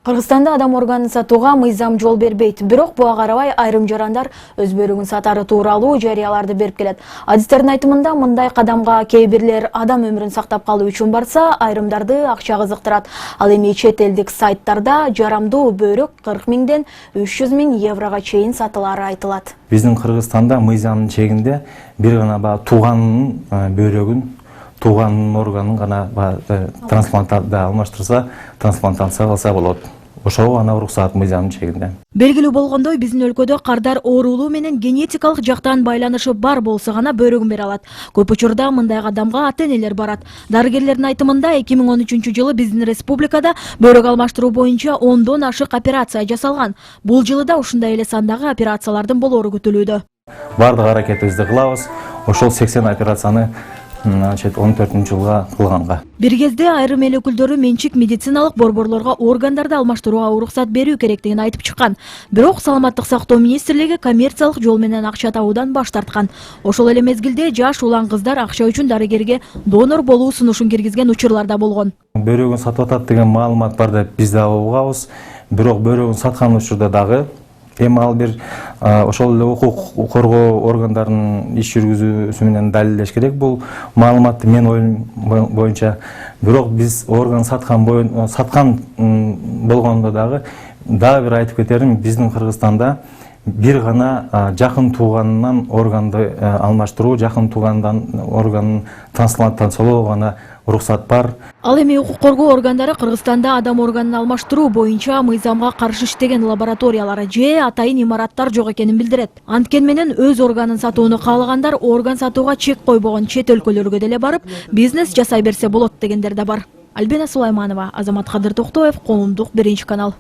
Кыргызстанда адам органын сатууга мыйзам жол бербейт. Бирок буга карабай айрым жарандар өз бөлүгүн сатары тууралуу жарыяларды берип келет. Адистердин айтымында мындай кадамга кээ бирлер адам өмүрүн сактап калуу үчүн барса, айрымдарды акча кызыктырат. Ал эми чет элдик сайттарда жарамдуу бөйрөк 40 миңден 300 миң еврого чейин сатылары айтылат. Биздин Кыргызстанда мыйзамдын чегинде бир гана тууганын бөйрөгүн туған органын ғана трансплантация алмаштырса, трансплантация кылса болот. Ошого гана уруксат мыйзамдын чегинде. Белгилүү болгондой, биздин өлкөдө кардар оорулуу менен генетикалык жактан байланышы бар болсо гана бөйрөгүн бере алат. Көп учурда мындай кадамга ата-энелер барат. Дарыгерлердин айтымында 2013-жылы биздин республикада бөйрөк алмаштыруу боюнча 10дон ашык операция жасалган. Бул жылы да ушундай эле сандагы операциялардын болору күтүлүүдө. Бардык аракетибизди кылабыз. Ошол 80 операцияны 14-жылга кылганга. Бир кезде айрым эл өкүлдөрү менчик медициналык борборлорго органдарды алмаштырууга уруксат берүү керектигин айтып чыккан. Бирок Саламаттык сактоо министрлиги коммерциялык жол менен акча табуудан баш тарткан. Ошол эле мезгилде жаш улан кыздар акча үчүн дарыгерге донор болуу сунушун киргизген учурлар да болгон. Бөйрөгүн сатып атат деген маалымат бар деп биз да угабыз. Бирок бөйрөгүн саткан учурда дагы эми ал бир ошол эле укук коргоо органдарынын иш жүргүзүүсү менен далилдеш керек бул маалыматты мен оюм боюнча. Бирок биз орган саткан болгондо дагы бир айтып кетерим, биздин Кыргызстанда бир гана жакын тууганынан органды алмаштыруу, жакын туугандан органын трансплантациялоо гана уруксат бар. Ал эми укук коргоо органдары Кыргызстанда адам органын алмаштыруу боюнча мыйзамга каршы иштеген лабораториялары же атайын имараттар жок экенин билдирет. Анткени менен өз органын сатууну каалагандар орган сатууга чек койбогон чет өлкөлөргө деле барып, бизнес жасай берсе болот дегендер да бар. Альбина Сулайманова, Азамат Кадыр Токтоев, Коомдук 1 канал.